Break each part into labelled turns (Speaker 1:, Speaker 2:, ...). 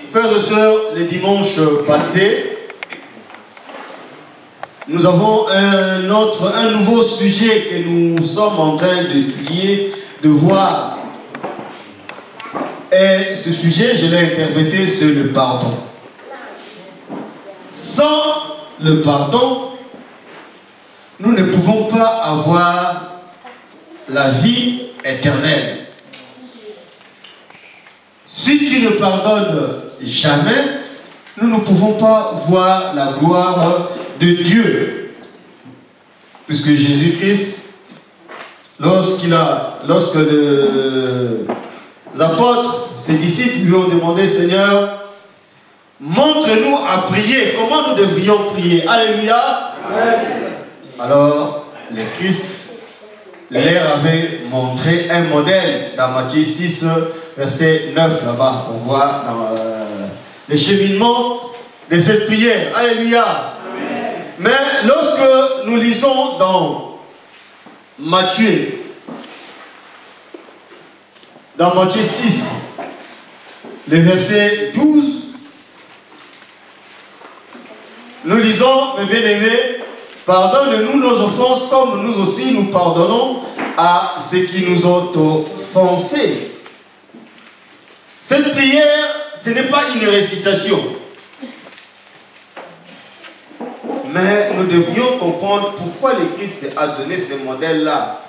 Speaker 1: frères et sœurs, le dimanche passé, nous avons un nouveau sujet que nous sommes en train d'étudier, de voir. Et ce sujet, je l'ai interprété sur le pardon. Sans le pardon, nous ne pouvons pas avoir la vie éternelle. Si tu ne pardonnes jamais, nous ne pouvons pas voir la gloire de Dieu. Puisque Jésus-Christ, lorsque les apôtres, ses disciples lui ont demandé, Seigneur, montre-nous à prier. Comment nous devrions prier? Alléluia. Amen. Alors, le Christ leur avait montré un modèle dans Matthieu 6, verset 9, là-bas. On voit dans le cheminement de cette prière. Alléluia. Amen. Mais lorsque nous lisons dans Matthieu 6, le verset 12, nous lisons, mes bien-aimés, pardonne-nous nos offenses comme nous aussi nous pardonnons à ceux qui nous ont offensés. Cette prière, ce n'est pas une récitation. Mais nous devrions comprendre pourquoi le Christ a donné ce modèle-là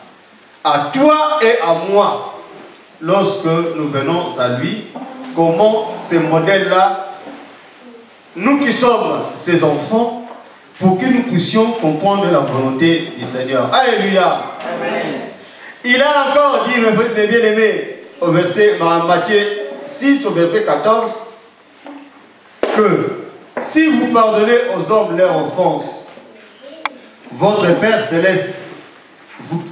Speaker 1: à toi et à moi. Lorsque nous venons à lui, comment ce modèle-là, nous qui sommes ses enfants, pour que nous puissions comprendre la volonté du Seigneur. Alléluia. Amen. Il a encore dit, mes bien-aimés, au verset Matthieu 6, au verset 14, que si vous pardonnez aux hommes leurs offenses, votre Père Céleste vous,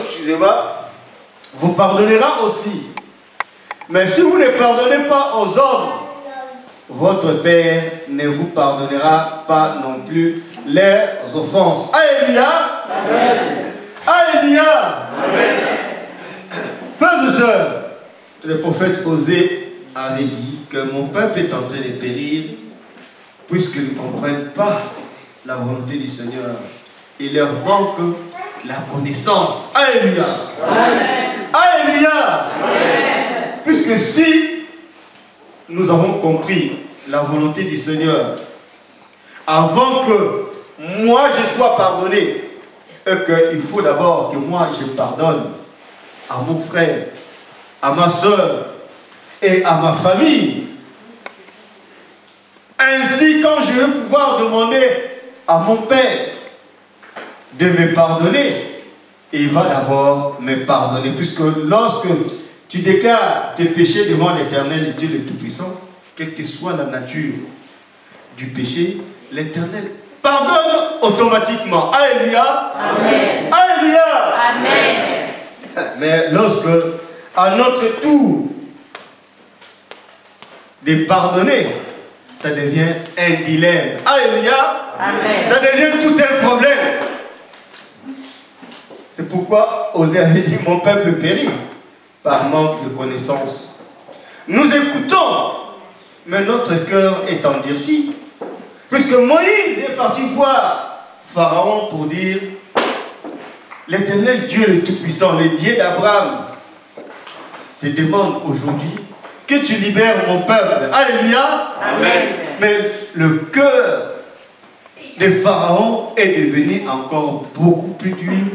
Speaker 1: excusez-moi, vous pardonnera aussi. Mais si vous ne pardonnez pas aux hommes, votre Père ne vous pardonnera pas non plus leurs offenses. Alléluia. Amen. Alléluia. Amen. Frères et sœurs, le prophète Osée avait dit que mon peuple est en train de périr puisqu'ils ne comprennent pas la volonté du Seigneur. Il leur manque la connaissance. Alléluia. Amen. Alléluia. Amen. Puisque si nous avons compris la volonté du Seigneur avant que moi je sois pardonné et qu'il faut d'abord que moi je pardonne à mon frère, à ma soeur et à ma famille. Ainsi, quand je vais pouvoir demander à mon Père de me pardonner, il va d'abord me pardonner, puisque lorsque tu déclares tes péchés devant l'Éternel, Dieu le Tout-Puissant, quelle que soit la nature du péché, l'Éternel pardonne automatiquement. Alléluia. Amen. Alléluia. Amen. Mais lorsque, à notre tour de pardonner, ça devient un dilemme. Alléluia. Amen. Ça devient tout un problème. C'est pourquoi Osée avait dit, mon peuple périt par manque de connaissance. Nous écoutons, mais notre cœur est endurci. Puisque Moïse est parti voir Pharaon pour dire, l'Éternel Dieu le Tout-Puissant, le Dieu d'Abraham, te demande aujourd'hui que tu libères mon peuple. Alléluia. Amen. Mais le cœur de Pharaon est devenu encore beaucoup plus dur.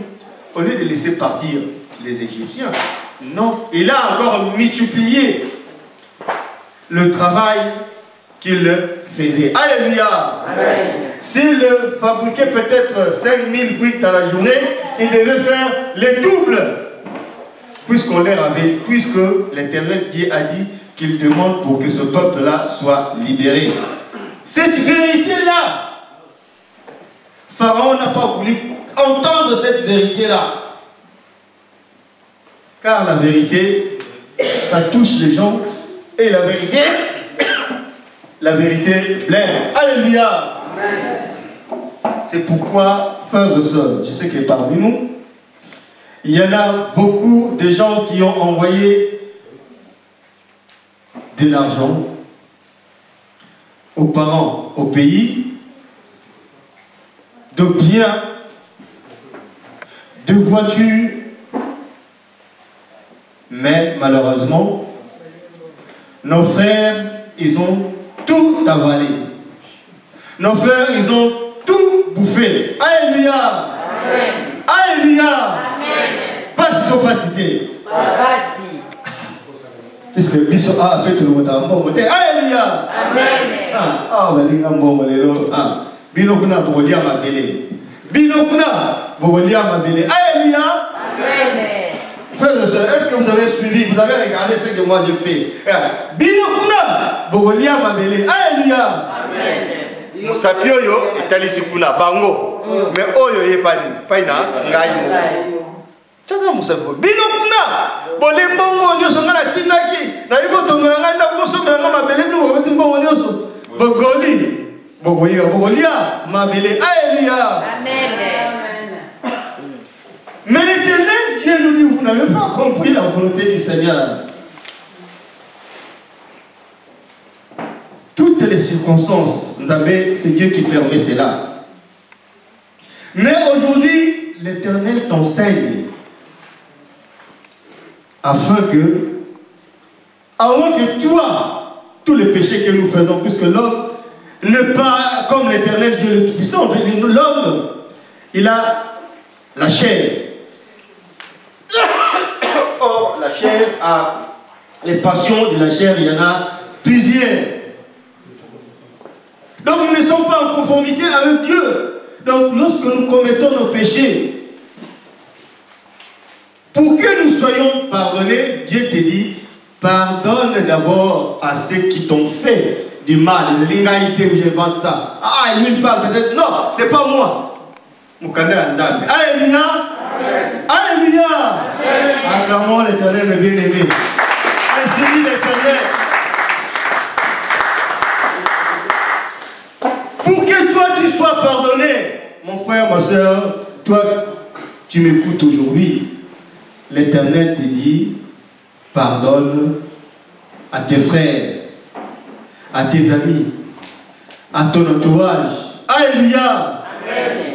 Speaker 1: Au lieu de laisser partir les Égyptiens, non, il a encore multiplié le travail qu'il faisait. Alléluia. Amen. S'il fabriquait peut-être 5000 briques dans la journée, il devait faire le double. Puisque l'Éternel Dieu a dit qu'il demande pour que ce peuple-là soit libéré. Cette vérité-là, Pharaon n'a pas voulu entendre cette vérité-là. Car la vérité, ça touche les gens. Et la vérité blesse. Alléluia. C'est pourquoi, frères et sœurs, je sais que parmi nous, il y en a beaucoup de gens qui ont envoyé de l'argent aux parents, au pays, de biens, de voitures, mais malheureusement, nos frères, ils ont tout avalé. Nos frères, ils ont tout bouffé. Alléluia. Amen. Alléluia. Amen. Pas qu'ils sont pas cités. Puisque ils sont appelés tout le monde à bon côté. Alléluia. Amen. Ah, ben, un bon modèle. Ah, binokuna bolia ma belle. Binokuna bolia ma belle. Alléluia. Amen. Frères et sœurs, est-ce que vous avez suivi, vous avez regardé ce que moi j'ai fait? Binokuna bolia ma belle. Alléluia. Amen. Musapio yo etalisi kuna bango. Mais oyo ye paina ngai mo. Tata musapio. Binokuna bolembongo nyoso ngana tinaki. Na ibo tonga ngana kuso ngana mabele no ko timbongo nyoso. Bogoli. Bogolia mabele. Alléluia. Amen. Mais l'Éternel Dieu nous dit, vous n'avez pas compris la volonté du Seigneur. Toutes les circonstances, vous savez, c'est Dieu qui permet cela. Mais aujourd'hui, l'Éternel t'enseigne afin que, avant que toi, tous les péchés que nous faisons, puisque l'homme n'est pas comme l'Éternel Dieu le Tout-Puissant, l'homme, il a la chair. Or, la chair a les passions de la chair, il y en a plusieurs. Donc nous ne sommes pas en conformité avec Dieu. Donc lorsque nous commettons nos péchés, pour que nous soyons pardonnés, Dieu te dit, pardonne d'abord à ceux qui t'ont fait du mal. L'ingalité où je vends ça. Ah, il me parle peut-être. Non, c'est pas moi. Alléluia. Alléluia. Acclamons l'Éternel, le bien-aimé. Merci l'Éternel. Pour que toi tu sois pardonné, mon frère, ma soeur, toi tu m'écoutes aujourd'hui, l'Éternel te dit, pardonne à tes frères, à tes amis, à ton entourage. Alléluia.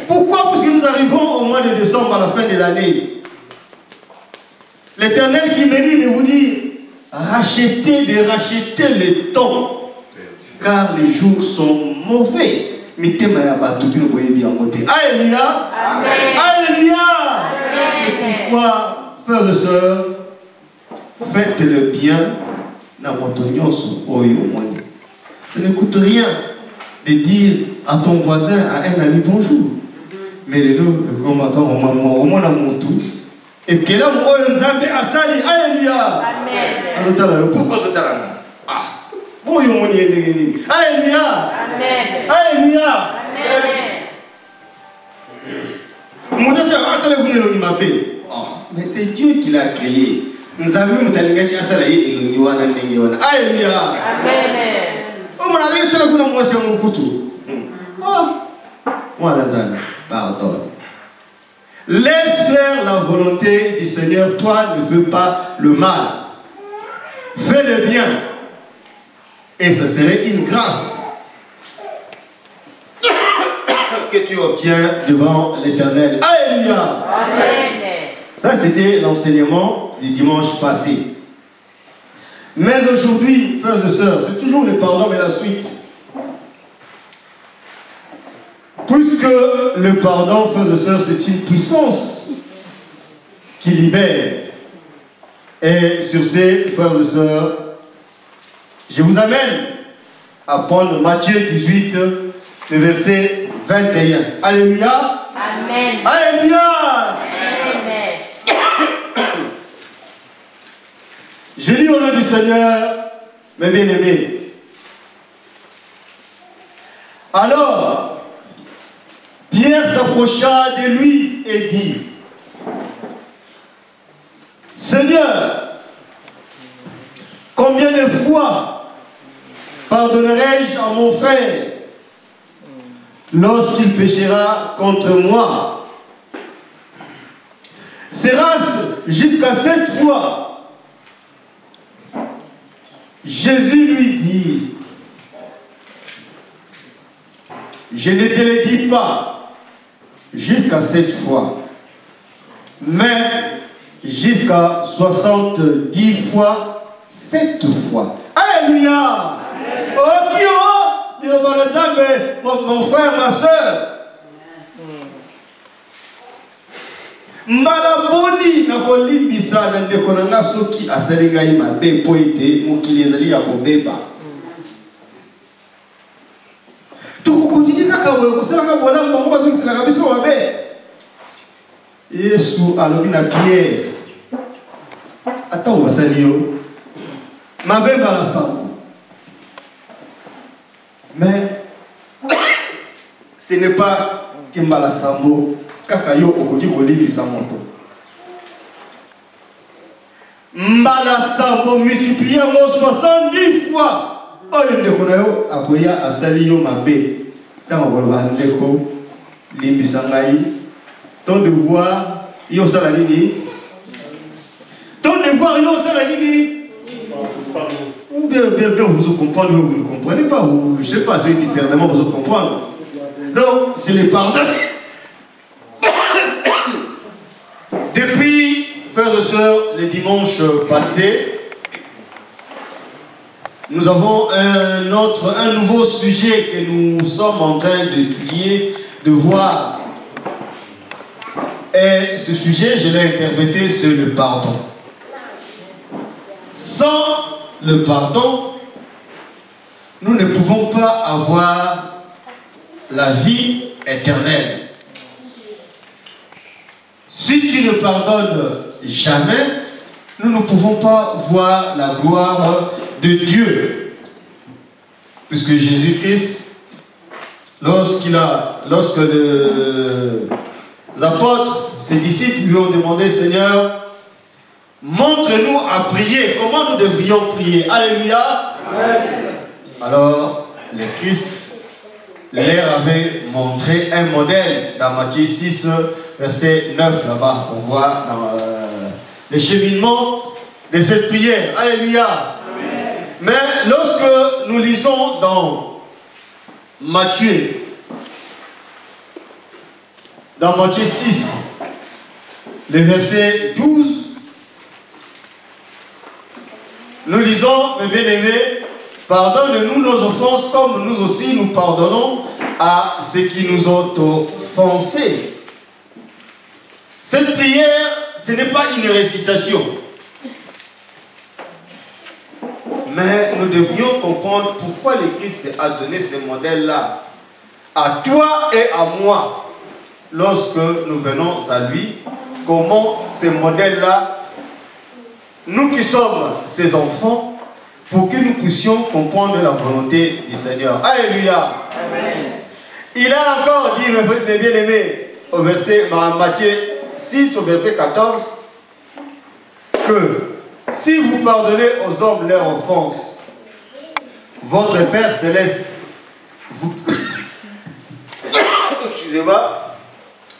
Speaker 1: Pourquoi? Parce que nous arrivons au mois de décembre, à la fin de l'année. L'Éternel qui me dit de vous dire, rachetez le temps, car les jours sont mauvais. Alléluia. Alléluia. Et pourquoi, frères et sœurs, faites le bien dans votre union au monde. Ça ne coûte rien de dire à ton voisin, à un ami, bonjour. Mais les deux, comme attends, au moins mon tout. Et que là, on a asali. Alléluia. Amen. Pourquoi ce talent? Ah. Bon, il y a Alléluia. Amen. Alléluia. Amen. Mais c'est Dieu qui l'a créé. Nous avons dit Alléluia. Amen. Pardon. Laisse faire la volonté du Seigneur. Toi ne veux pas le mal. Fais le bien. Et ce serait une grâce que tu obtiens devant l'Éternel. Alléluia. Amen. Ça, c'était l'enseignement du dimanche passé. Mais aujourd'hui, frères et sœurs, c'est toujours le pardon, mais la suite. Puisque le pardon, frères et sœurs, c'est une puissance qui libère. Et sur ces, frères et sœurs, je vous amène à prendre Matthieu 18, le verset 21. Alléluia. Amen. Alléluia. Amen. Je lis au nom du Seigneur, mes bien-aimés. Alors, Pierre s'approcha de lui et dit, Seigneur, combien de fois pardonnerai-je à mon frère lorsqu'il péchera contre moi? Sera-ce jusqu'à 7 fois? Jésus lui dit, je ne te le dis pas jusqu'à 7 fois, mais jusqu'à 70 fois, 7 fois. Alléluia! Oh Dieu! Mon frère, ma soeur. Mbalaboni na kolimbisa na ndeko na nga soki asali ngai mabe po ete mokili ezali ya kobeba. Tukukutini kaka boye kosalaka bolamu bango bazokiselaka biso mabe. Yesu alobi na Pierre, ata basali yo mabe bala sango. Mais ce n'est pas que mbala sambo kaka yo okoki kolibisa moto. Mbala sambo multiplié en 70 fois. Oyo ndeko na yo akoya asali yo mabe. Tango koloba ndeko limbisa ngai. Ton devoir yo sala nini? Ton devoir yo sala nini? Bien, vous comprenez, vous ne comprenez pas. Je ne sais pas, ceux qui certainement vous comprendre. Donc, c'est le pardon. Depuis, frères et sœurs, le dimanche passé, nous avons un nouveau sujet que nous sommes en train d'étudier, de voir. Et ce sujet, je l'ai interprété, c'est le pardon. Sans le pardon, nous ne pouvons pas avoir la vie éternelle. Si tu ne pardonnes jamais, nous ne pouvons pas voir la gloire de Dieu. Puisque Jésus-Christ, lorsque les apôtres, ses disciples lui ont demandé, Seigneur, montre-nous à prier. Comment nous devrions prier? Alléluia. Amen. Alors, le Christ leur avait montré un modèle dans Matthieu 6, verset 9, là-bas. On voit dans le cheminement de cette prière. Alléluia. Amen. Mais lorsque nous lisons dans Matthieu 6, le verset 12, nous lisons, mes bien-aimés, pardonne-nous nos offenses comme nous aussi nous pardonnons à ceux qui nous ont offensés. Cette prière, ce n'est pas une récitation. Mais nous devrions comprendre pourquoi le Christ a donné ce modèle-là à toi et à moi. Lorsque nous venons à lui, comment ce modèle-là, nous qui sommes ses enfants, pour que nous puissions comprendre la volonté du Seigneur. Alléluia. Amen. Il a encore dit, mes bien-aimés, au verset Matthieu 6, au verset 14, que si vous pardonnez aux hommes leurs offenses, votre Père Céleste vous, excusez-moi,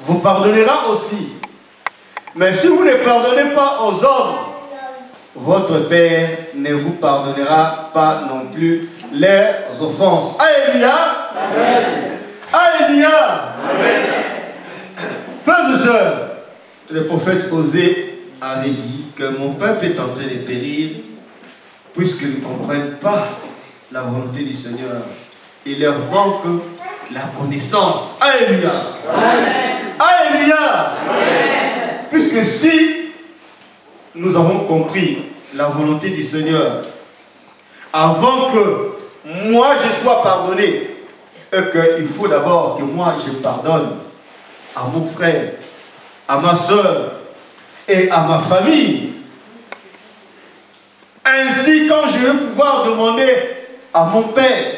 Speaker 1: vous pardonnera aussi. Mais si vous ne pardonnez pas aux hommes, votre Père ne vous pardonnera pas non plus leurs offenses. Alléluia. Amen. Alléluia. Amen. Frères et sœurs, le prophète Osée avait dit que mon peuple est en train de périr puisqu'ils ne comprennent pas la volonté du Seigneur. Il leur manque la connaissance. Alléluia. Amen. Alléluia. Amen. Puisque si nous avons compris la volonté du Seigneur avant que moi je sois pardonné et qu'il faut d'abord que moi je pardonne à mon frère, à ma soeur et à ma famille. Ainsi, quand je vais pouvoir demander à mon Père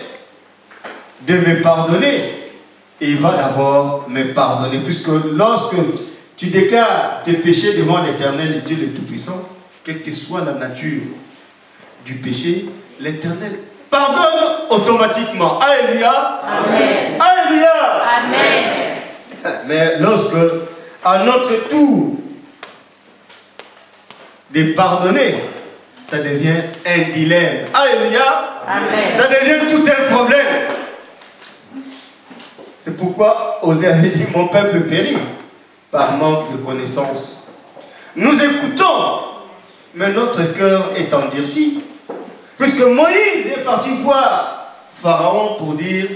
Speaker 1: de me pardonner, il va d'abord me pardonner, puisque lorsque tu déclares tes péchés devant l'Éternel, Dieu le Tout-Puissant, quelle que soit la nature du péché, l'Éternel pardonne automatiquement. Alléluia. Amen. Alléluia. Amen. Mais lorsque, à notre tour de pardonner, ça devient un dilemme. Alléluia.
Speaker 2: Amen.
Speaker 1: Ça devient tout un problème. C'est pourquoi Osée avait dit, mon peuple périt par manque de connaissance. Nous écoutons, mais notre cœur est endurci. Puisque Moïse est parti voir Pharaon pour dire,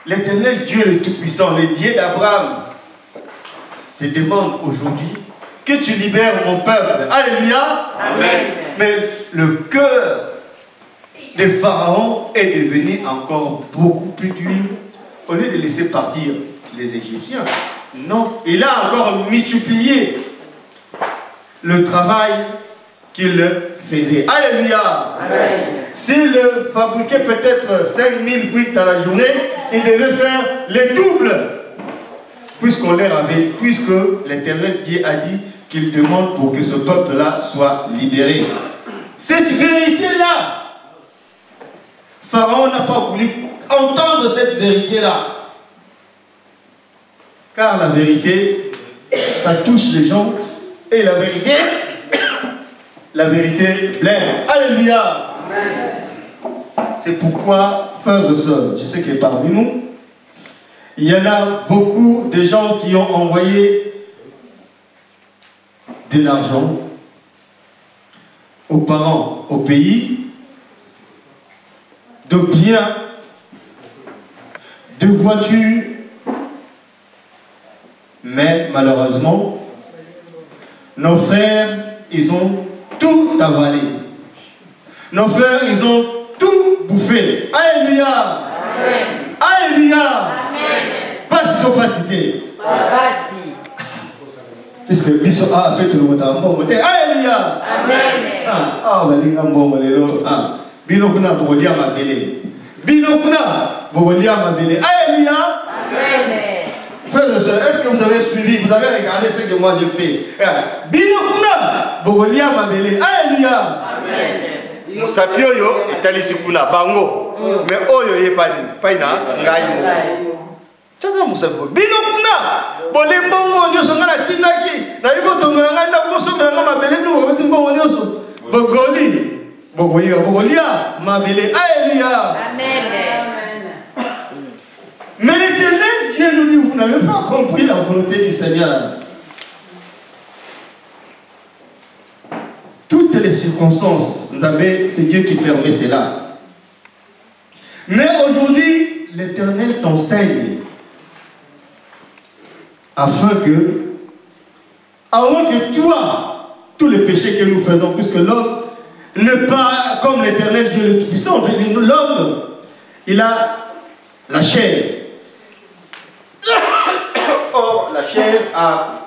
Speaker 1: l'Éternel Dieu le Tout-Puissant, le Dieu d'Abraham, te demande aujourd'hui que tu libères mon peuple. Alléluia.
Speaker 2: Amen.
Speaker 1: Mais le cœur de Pharaon est devenu encore beaucoup plus dur. Au lieu de laisser partir les Égyptiens, non, il a encore multiplié le travail qu'il faisait. Alléluia.
Speaker 2: Amen.
Speaker 1: S'il fabriquait peut-être 5000 briques dans la journée, il devait faire le double. Puisqu'on leur avait, puisque l'Éternel Dieu a dit qu'il demande pour que ce peuple-là soit libéré. Cette vérité-là, Pharaon n'a pas voulu entendre cette vérité-là. Car la vérité, ça touche les gens. Et la vérité blesse. Alléluia. C'est pourquoi, frères et sœurs, je sais que parmi nous, il y en a beaucoup de gens qui ont envoyé de l'argent aux parents, au pays, de biens, de voitures, mais malheureusement, nos frères, ils ont tout avalé. Nos frères, ils ont tout bouffé. Alléluia.
Speaker 2: Amen.
Speaker 1: Alléluia.
Speaker 2: Amen.
Speaker 1: Pas qu'ils ne sont pas cités.
Speaker 2: Vas-y.
Speaker 1: Puisque ils sont à tout le monde. Alléluia.
Speaker 2: Amen.
Speaker 1: Ah, on va dire un bon modèle. Ah, binokuna bolia ma belle. Binokuna bolia ma belle. Alléluia.
Speaker 2: Amen.
Speaker 1: Frères et sœurs, est-ce que vous avez suivi, vous avez regardé ce que moi je fais? Binokuna bolia ma belle. Alléluia.
Speaker 2: Amen.
Speaker 1: Musapio yo etalisi kuna bango. Mais oyo yepani, paina ngai mo. Tana musapio. Binokuna bolembongo nyoso ngana tinaki. Na yuko tongana nganda kuso ngana mabele no ko timbongo nyoso. Bogolia mabele. Alléluia.
Speaker 2: Amen.
Speaker 1: Mais l'Éternel Dieu nous dit, vous n'avez pas compris la volonté du Seigneur. Toutes les circonstances, c'est Dieu qui permet cela. Mais aujourd'hui, l'Éternel t'enseigne afin que, avant que toi, tous les péchés que nous faisons, puisque l'homme n'est pas comme l'Éternel Dieu le Tout-Puissant, l'homme, il a la chair. Or, la chair a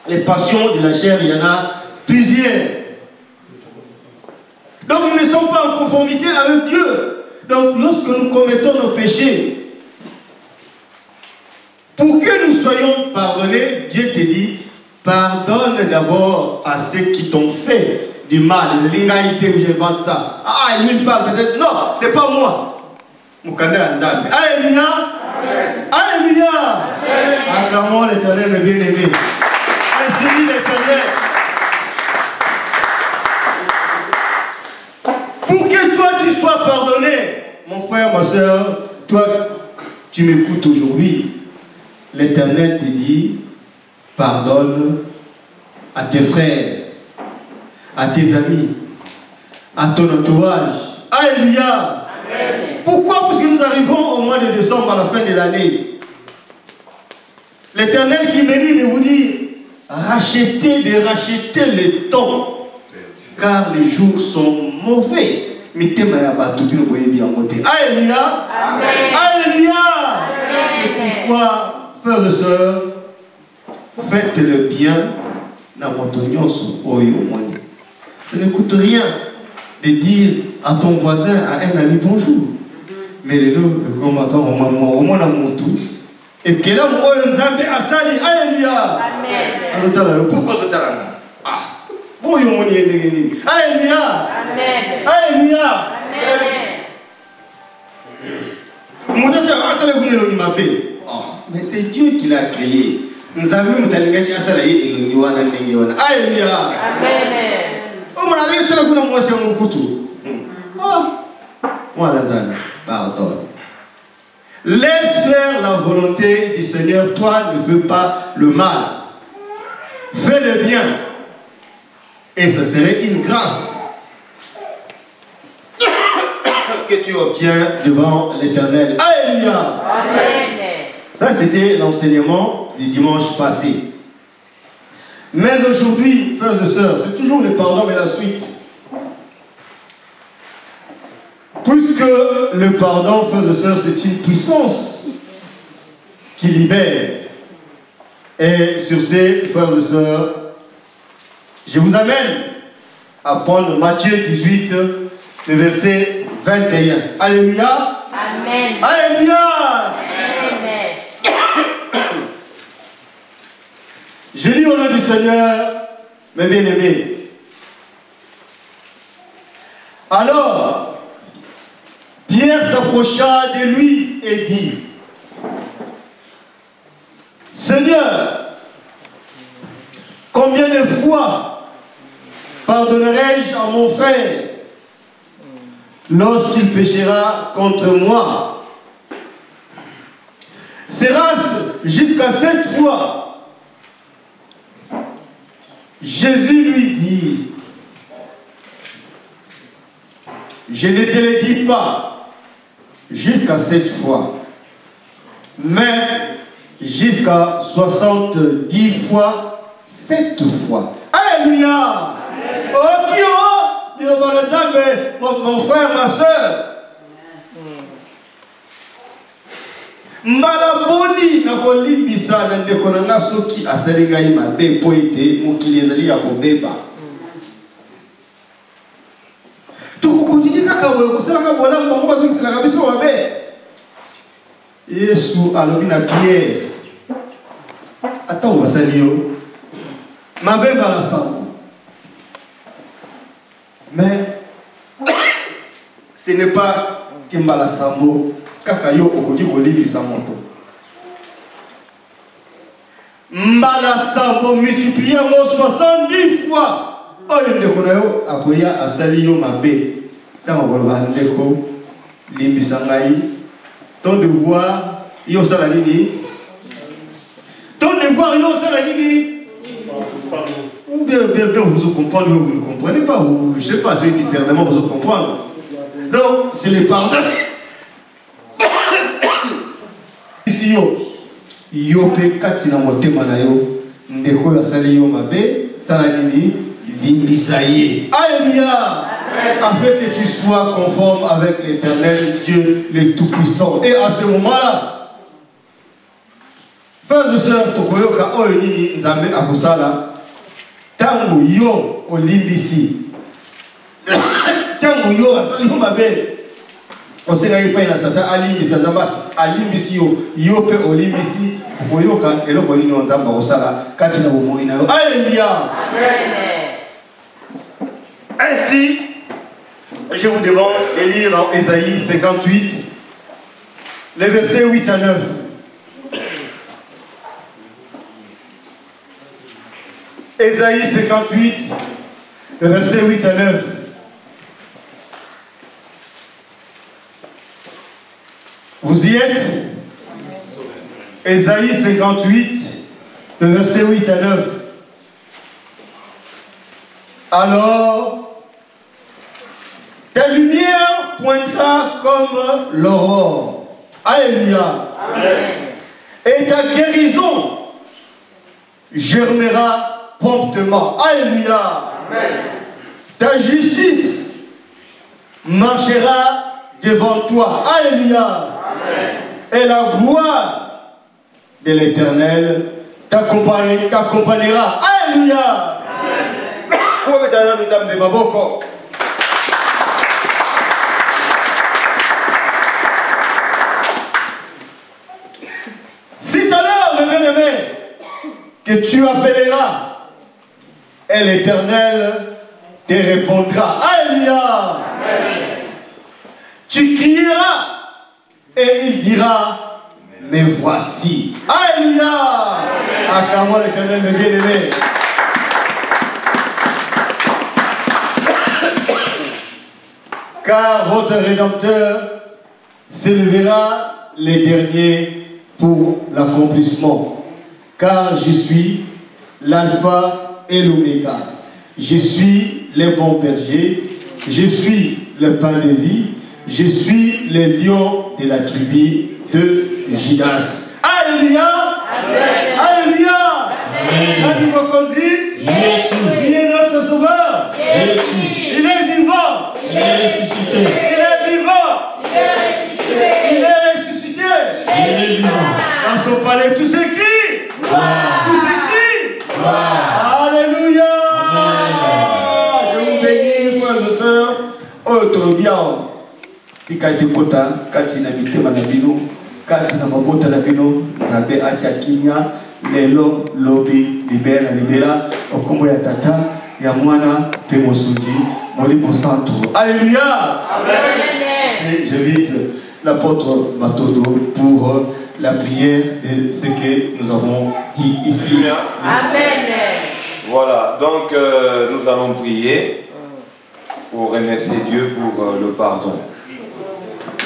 Speaker 1: les passions de la chair, il y en a plusieurs. Donc nous ne sommes pas en conformité avec Dieu. Donc lorsque nous commettons nos péchés, pour que nous soyons pardonnés, Dieu te dit, pardonne d'abord à ceux qui t'ont fait du mal. L'ingalité où j'invente ça. Ah, il parle peut-être. Non, c'est pas moi. Alléluia. Alléluia. Acclamons l'Éternel, le bien-aimé. Merci l'Éternel. Pour que toi tu sois pardonné, mon frère, ma soeur, toi tu m'écoutes aujourd'hui, l'Éternel te dit, pardonne à tes frères, à tes amis, à ton entourage. Alléluia. Pourquoi? Parce que nous arrivons au mois de décembre, à la fin de l'année. L'Éternel qui me dit de vous dire, rachetez le temps, car les jours sont mauvais. Alléluia. Alléluia. Et pourquoi, frères et sœurs, faites le bien dans votre union au monde. Ça ne coûte rien de dire à ton voisin, à un ami, bonjour. Mais les deux, comme attends, au moins à mon tour. Et que là, on a asali. Alléluia. Amen. Pourquoi ce talent? Ah. Bon, il y a mon Alléluia.
Speaker 2: Amen.
Speaker 1: Alléluia. Mais c'est Dieu qui l'a créé. Nous avons Alléluia. Amen. Oh, Laisse faire la volonté du Seigneur. Toi, ne fais pas le mal. Fais le bien. Et ce serait une grâce que tu obtiens devant l'Éternel. Alléluia.
Speaker 2: Amen.
Speaker 1: Ça, c'était l'enseignement du dimanche passé. Mais aujourd'hui, frères et sœurs, c'est toujours le pardon, mais la suite. Puisque le pardon, frères et sœurs, c'est une puissance qui libère. Et sur ces, frères et sœurs, je vous amène à prendre Matthieu 18, le verset 21. Alléluia.
Speaker 2: Amen.
Speaker 1: Alléluia.
Speaker 2: Amen.
Speaker 1: Je lis au nom du Seigneur, mes bien-aimés. Alors, Pierre s'approcha de lui et dit, Seigneur, combien de fois pardonnerai-je à mon frère lorsqu'il péchera contre moi? Sera-ce jusqu'à 7 fois? Jésus lui dit, je ne te le dis pas jusqu'à 7 fois, mais jusqu'à 70 fois 7 fois. Alléluia. Oh Dieu, mon frère, ma soeur. Malaboni na kolimbisa na ndeko na nga soki asali ngai mabe po ete mokili ezali ya kobeba. Tokokontinue kaka boye kosalaka bolamu bango bazokiselaka biso mabe. Yesu alobi na Pierre, ata basali yo mabe bala sango. Mais ce n'est pas que mbala sambo kaka yo okoki kolibisa moto. Mbala sambo multiplié ngo 70 fois. Oyo ndeko na yo akoya asali yo mabe. Tango koloba ndeko limbisa ngai. Ton devoir yo sala nini? Ton devoir yo sala nini? Bien, vous comprenez, vous ne comprenez pas. Je ne sais pas, c'est discernement, vous comprenez. Donc, c'est le pardon. Ici, yo pe kati na motema na yo ndeko ya sali yo mabe sala nini limbisa ye. Alléluia. Afin que tu sois conforme avec l'Éternel Dieu le Tout-Puissant. Et à ce moment-là, frères et sœurs, tokoyoka oyo nini nzambe akosala tango yo olimbisi tango yo asali yo mabe. Oseka ipai na tata alimbisa nzamba alimbisi yo pe olimbisi koyoka eloko nini nzamba osala kati na bomoi na yo. Alléluia.
Speaker 2: Amen.
Speaker 1: Ainsi, je vous demande de lire dans Ésaïe 58 les versets 8 à 9. Ésaïe 58 les versets 8 à 9. Vous y êtes? Ésaïe 58, le verset 8 à 9. Alors, ta lumière pointera comme l'aurore. Alléluia.
Speaker 2: Amen.
Speaker 1: Et ta guérison germera promptement. Alléluia.
Speaker 2: Amen.
Speaker 1: Ta justice marchera devant toi. Alléluia.
Speaker 2: Amen.
Speaker 1: Et la gloire de l'Éternel t'accompagnera. Alléluia. C'est alors, mes bien-aimés, que tu appelleras et l'Éternel te répondra. Alléluia. Tu crieras et il dira, mais voici. Alléluia. Acclamons l'Éternel, mes bien-aimés. car votre Rédempteur s'élèvera les derniers pour l'accomplissement. Car je suis l'alpha et l'oméga. Je suis le bon berger. Je suis le pain de vie. Je suis le lion de la tribu de Judas. Alléluia. Alléluia. Il est notre sauveur. Il est vivant.
Speaker 3: Il est ressuscité.
Speaker 1: Il est vivant. Il est ressuscité.
Speaker 3: Il est vivant.
Speaker 1: Dans son palais, tout s'écrit. Tout s'écrit. Alléluia. Je vous bénis, frères et sœurs. Autre bien. Tikati kota, kati na mitema na bino, kati na mabota na bino, zabe acha kinya, lelo lobi libera, okombo ya tata, ya mwana, temosuki, molimo santo. Alléluia.
Speaker 2: Amen.
Speaker 1: Et j'invite l'apôtre Matodo pour la prière de ce que nous avons dit ici.
Speaker 2: Amen.
Speaker 4: Voilà, donc nous allons prier pour remercier Dieu pour le pardon.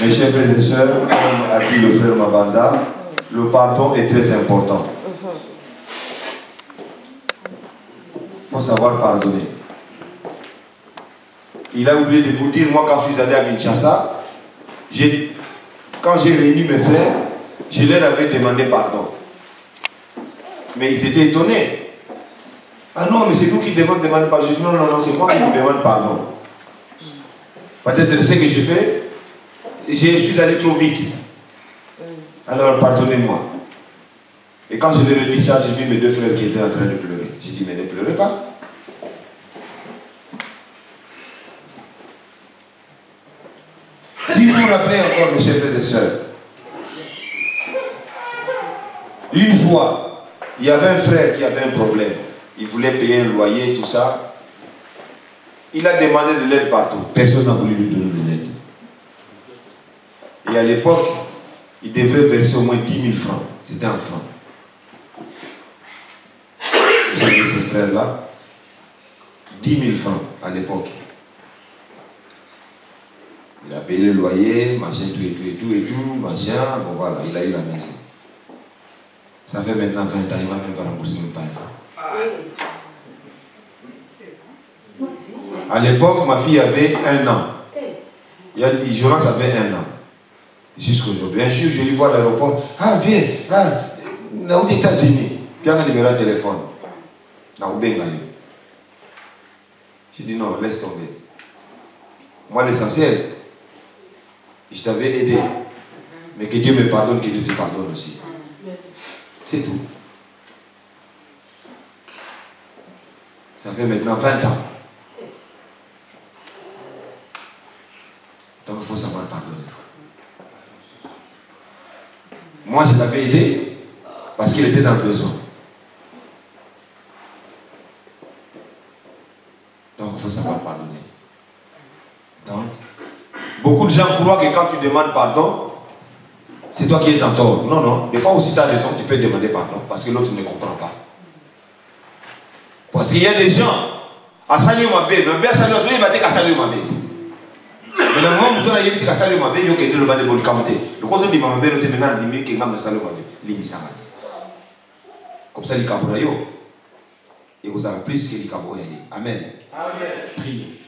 Speaker 4: Mes chers frères et sœurs, comme a dit le frère Mabanza, le pardon est très important. Il faut savoir pardonner. Il a oublié de vous dire, moi quand je suis allé à Kinshasa, quand j'ai réuni mes frères, je leur avais demandé pardon. Mais ils étaient étonnés. Ah non, mais c'est nous qui devons demander pardon. Je dis non, c'est moi qui vous demande pardon. Peut-être ce que j'ai fait, je suis allé trop vite. Alors pardonnez-moi. Et quand je leur ai dit ça, j'ai vu mes deux frères qui étaient en train de pleurer. J'ai dit, mais ne pleurez pas. Si vous vous rappelez encore, mes chers frères et sœurs, une fois, il y avait un frère qui avait un problème. Il voulait payer un loyer, tout ça. Il a demandé de l'aide partout. Personne n'a voulu lui donner de l'aide. Et à l'époque, il devrait verser au moins 10 000 francs. C'était un franc. J'ai dit ce frère-là, 10 000 francs à l'époque. Il a payé le loyer, machin, tout, machin. Bon voilà, il a eu la maison. Ça fait maintenant 20 ans, il ne m'a même pas remboursé même pas un franc. À l'époque, ma fille avait 1 an. Jonas avait 1 an. Jusqu'aujourd'hui. Un jour, je lui vois à l'aéroport. Ah, viens, on est aux États-Unis. Puis un numéro de téléphone. J'ai dit non, laisse tomber. Moi, l'essentiel, je t'avais aidé. Mais que Dieu me pardonne, que Dieu te pardonne aussi. C'est tout. Ça fait maintenant 20 ans. Donc il faut savoir pardonner. Moi, je l'avais aidé parce qu'il était dans le besoin. Donc il faut savoir pardonner. Donc, beaucoup de gens croient que quand tu demandes pardon, c'est toi qui es en tort. Non, non. Des fois aussi tu as raison, tu peux demander pardon parce que l'autre ne comprend pas. Parce qu'il y a des gens, à saluer ma belle, mais bien saluer, il va dire à saluer ma belle. Mais le moment où tu as dit à saluer ma belle, il y a quelqu'un qui va dire camté. Le conseil dit ma belle, tu me dis que je saluer ma belle. L'immisama. Comme ça, il y a et vous avez plus que les caboyés. Amen. Amen. Priez.